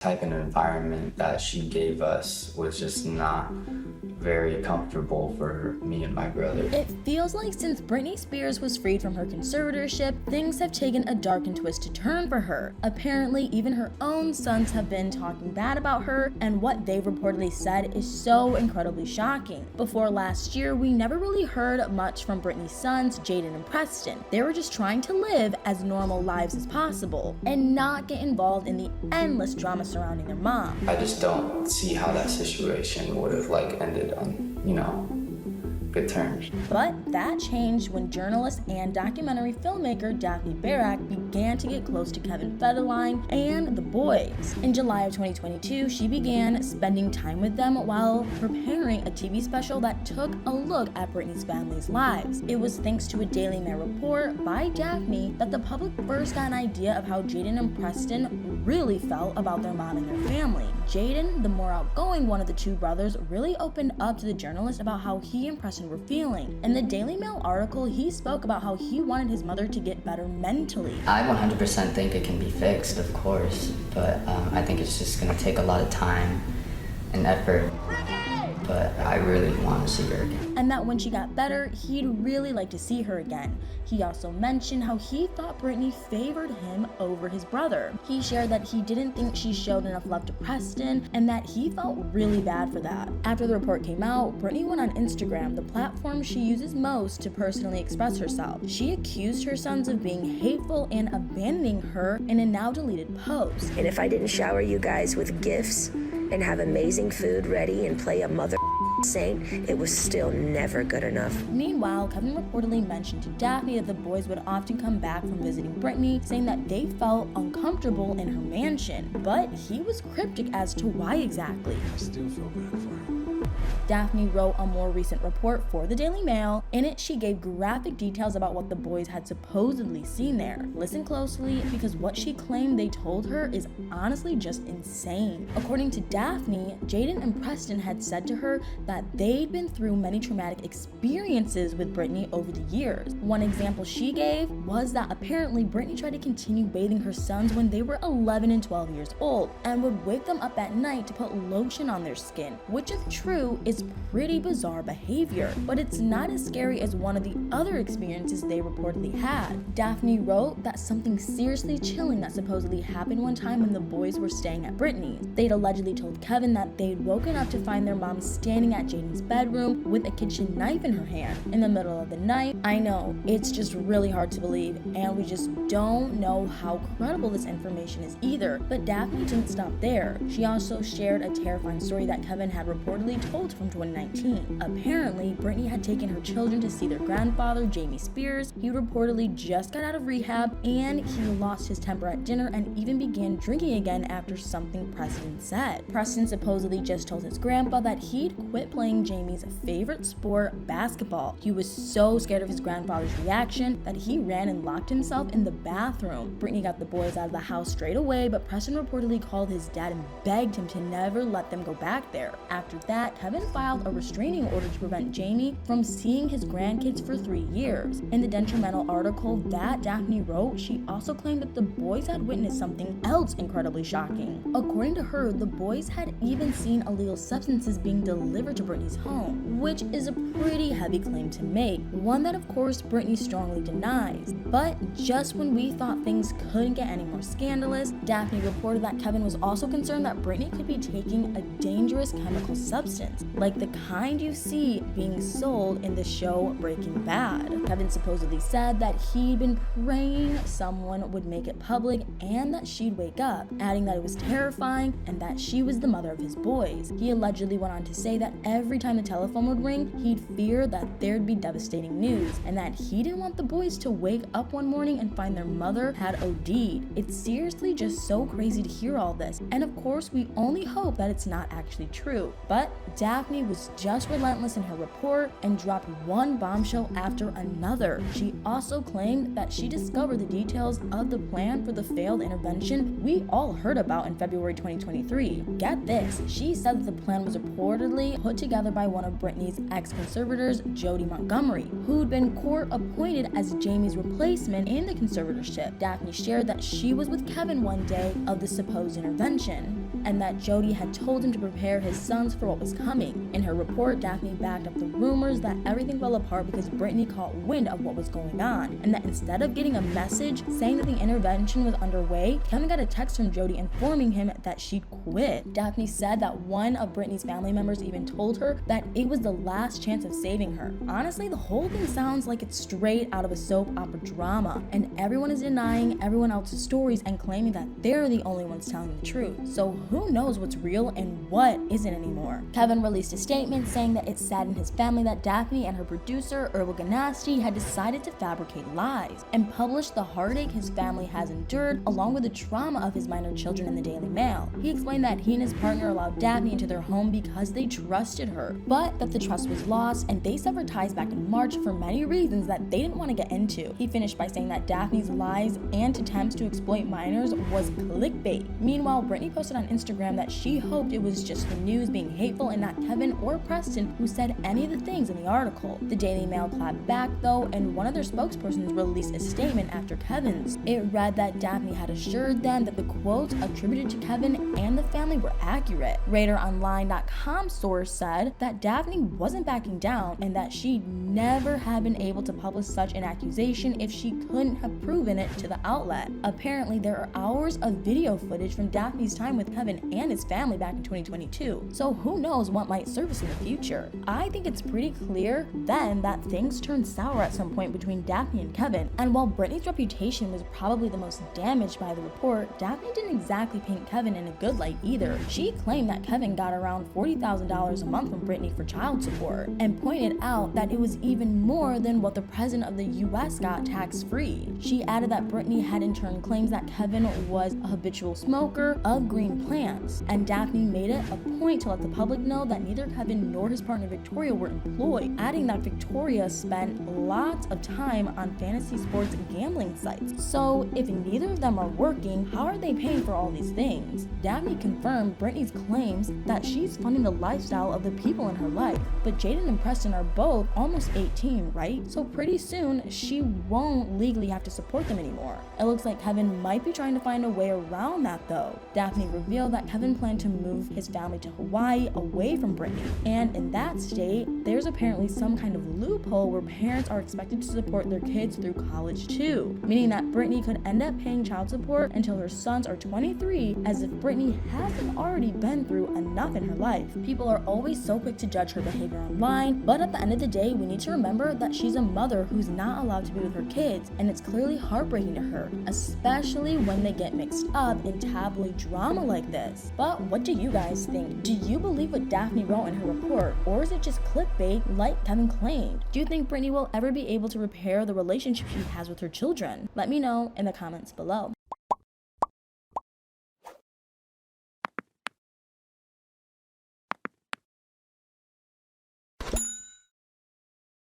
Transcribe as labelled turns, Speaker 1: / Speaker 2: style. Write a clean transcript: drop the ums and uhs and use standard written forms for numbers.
Speaker 1: type of environment that she gave us was just not very comfortable for me and my brother.
Speaker 2: It feels like since Britney Spears was freed from her conservatorship, things have taken a dark and twisted turn for her. Apparently, even her own sons have been talking bad about her, and what they've reportedly said is so incredibly shocking. Before last year, we never really heard much from Britney's sons, Jaden and Preston. They were just trying to live as normal lives as possible and not get involved in the endless drama surrounding their mom.
Speaker 1: I just don't see how that situation would have ended on, good terms.
Speaker 2: But that changed when journalist and documentary filmmaker Daphne Barak began to get close to Kevin Federline and the boys. In July of 2022, she began spending time with them while preparing a TV special that took a look at Britney's family's lives. It was thanks to a Daily Mail report by Daphne that the public first got an idea of how Jaden and Preston really felt about their mom and their family. Jaden, the more outgoing one of the two brothers, really opened up to the journalist about how he and Preston were feeling. In the Daily Mail article, he spoke about how he wanted his mother to get better mentally.
Speaker 3: I 100% think it can be fixed, of course, but I think it's just going to take a lot of time and effort. But I really want to see her again.
Speaker 2: And that when she got better, he'd really like to see her again. He also mentioned how he thought Britney favored him over his brother. He shared that he didn't think she showed enough love to Preston and that he felt really bad for that. After the report came out, Britney went on Instagram, the platform she uses most to personally express herself. She accused her sons of being hateful and abandoning her in a now deleted post.
Speaker 4: And if I didn't shower you guys with gifts and have amazing food ready and play a mother saint, it was still never good enough.
Speaker 2: Meanwhile, Kevin reportedly mentioned to Daphne that the boys would often come back from visiting Britney, saying that they felt uncomfortable in her mansion, but he was cryptic as to why exactly.
Speaker 5: I still feel bad for her.
Speaker 2: Daphne wrote a more recent report for the Daily Mail. In it, she gave graphic details about what the boys had supposedly seen there. Listen closely, because what she claimed they told her is honestly just insane. According to Daphne, Jaden and Preston had said to her that they'd been through many traumatic experiences with Britney over the years. One example she gave was that apparently Britney tried to continue bathing her sons when they were 11 and 12 years old and would wake them up at night to put lotion on their skin, which if true is pretty bizarre behavior, but it's not as scary as one of the other experiences they reportedly had. Daphne wrote that something seriously chilling that supposedly happened one time when the boys were staying at Britney's. They'd allegedly told Kevin that they'd woken up to find their mom standing at Jaden's bedroom with a kitchen knife in her hand in the middle of the night. I know, it's just really hard to believe, and we just don't know how credible this information is either, but Daphne didn't stop there. She also shared a terrifying story that Kevin had reportedly told from 2019. Apparently, Britney had taken her children to see their grandfather, Britney Spears. He reportedly just got out of rehab, and he lost his temper at dinner and even began drinking again after something Preston said. Preston supposedly just told his grandpa that he'd quit playing Jamie's favorite sport, basketball. He was so scared of his grandfather's reaction that he ran and locked himself in the bathroom. Britney got the boys out of the house straight away, but Preston reportedly called his dad and begged him to never let them go back there. After that, Kevin filed a restraining order to prevent Jamie from seeing his grandkids for 3 years. In the detrimental article that Daphne wrote, she also claimed that the boys had witnessed something else incredibly shocking. According to her, the boys had even seen illegal substances being delivered to Britney's home, which is a pretty heavy claim to make, one that of course Britney strongly denies. But just when we thought things couldn't get any more scandalous, Daphne reported that Kevin was also concerned that Britney could be taking a dangerous chemical substance, like the kind you see being sold in the show Breaking Bad. Kevin supposedly said that he'd been praying someone would make it public and that she'd wake up, adding that it was terrifying and that she was the mother of his boys. He allegedly went on to say that every time the telephone would ring, he'd fear that there'd be devastating news and that he didn't want the boys to wake up one morning and find their mother had OD'd. It's seriously just so crazy to hear all this, and of course we only hope that it's not actually true. But Daphne was just relentless in her report and dropped one bombshell after another. She also claimed that she discovered the details of the plan for the failed intervention we all heard about in February 2023. Get this, she said that the plan was reportedly put together by one of Britney's ex-conservators, Jody Montgomery, who'd been court-appointed as Jamie's replacement in the conservatorship. Daphne shared that she was with Kevin one day of the supposed intervention. and that Jody had told him to prepare his sons for what was coming. In her report, Daphne backed up the rumors that everything fell apart because Britney caught wind of what was going on, and that instead of getting a message saying that the intervention was underway, Kevin got a text from Jody informing him that she'd quit. Daphne said that one of Britney's family members even told her that it was the last chance of saving her. Honestly, the whole thing sounds like it's straight out of a soap opera drama, and everyone is denying everyone else's stories and claiming that they're the only ones telling the truth. So who knows what's real and what isn't anymore? Kevin released a statement saying that it saddened his family that Daphne and her producer, Erbil Ganasty, had decided to fabricate lies, and published the heartache his family has endured along with the trauma of his minor children in the Daily Mail. He explained that he and his partner allowed Daphne into their home because they trusted her, but that the trust was lost and they severed ties back in March for many reasons that they didn't want to get into. He finished by saying that Daphne's lies and attempts to exploit minors was clickbait. Meanwhile, Britney posted on Instagram that she hoped it was just the news being hateful and not Kevin or Preston who said any of the things in the article. The Daily Mail clapped back though, and one of their spokespersons released a statement after Kevin's. It read that Daphne had assured them that the quotes attributed to Kevin and the family were accurate. RadarOnline.com source said that Daphne wasn't backing down and that she never had been able to publish such an accusation if she couldn't have proven it to the outlet. Apparently, there are hours of video footage from Daphne's time with Kevin and his family back in 2022, so who knows what might surface in the future. I think it's pretty clear then that things turned sour at some point between Daphne and Kevin, and while Britney's reputation was probably the most damaged by the report, Daphne didn't exactly paint Kevin in a good light either. She claimed that Kevin got around $40,000 a month from Britney for child support, and pointed out that it was even more than what the president of the US got tax-free. She added that Britney had in turn claims that Kevin was a habitual smoker of green plants, and Daphne made it a point to let the public know that neither Kevin nor his partner Victoria were employed, adding that Victoria spent lots of time on fantasy sports gambling sites. So if neither of them are working, how are they paying for all these things? Daphne confirmed Britney's claims that she's funding the lifestyle of the people in her life, but Jaden and Preston are both almost 18, right? So pretty soon she won't legally have to support them anymore. It looks like Kevin might be trying to find a way around that though. Daphne revealed that Kevin planned to move his family to Hawaii away from Britney, and in that state, there's apparently some kind of loophole where parents are expected to support their kids through college too, meaning that Britney could end up paying child support until her sons are 23, as if Britney hasn't already been through enough in her life. People are always so quick to judge her behavior online, but at the end of the day, we need to remember that she's a mother who's not allowed to be with her kids, and it's clearly heartbreaking to her, especially when they get mixed up in tabloid drama like this. But what do you guys think? Do you believe what Daphne wrote in her report, or is it just clickbait like Kevin claimed? Do you think Britney will ever be able to repair the relationship she has with her children? Let me know in the comments below.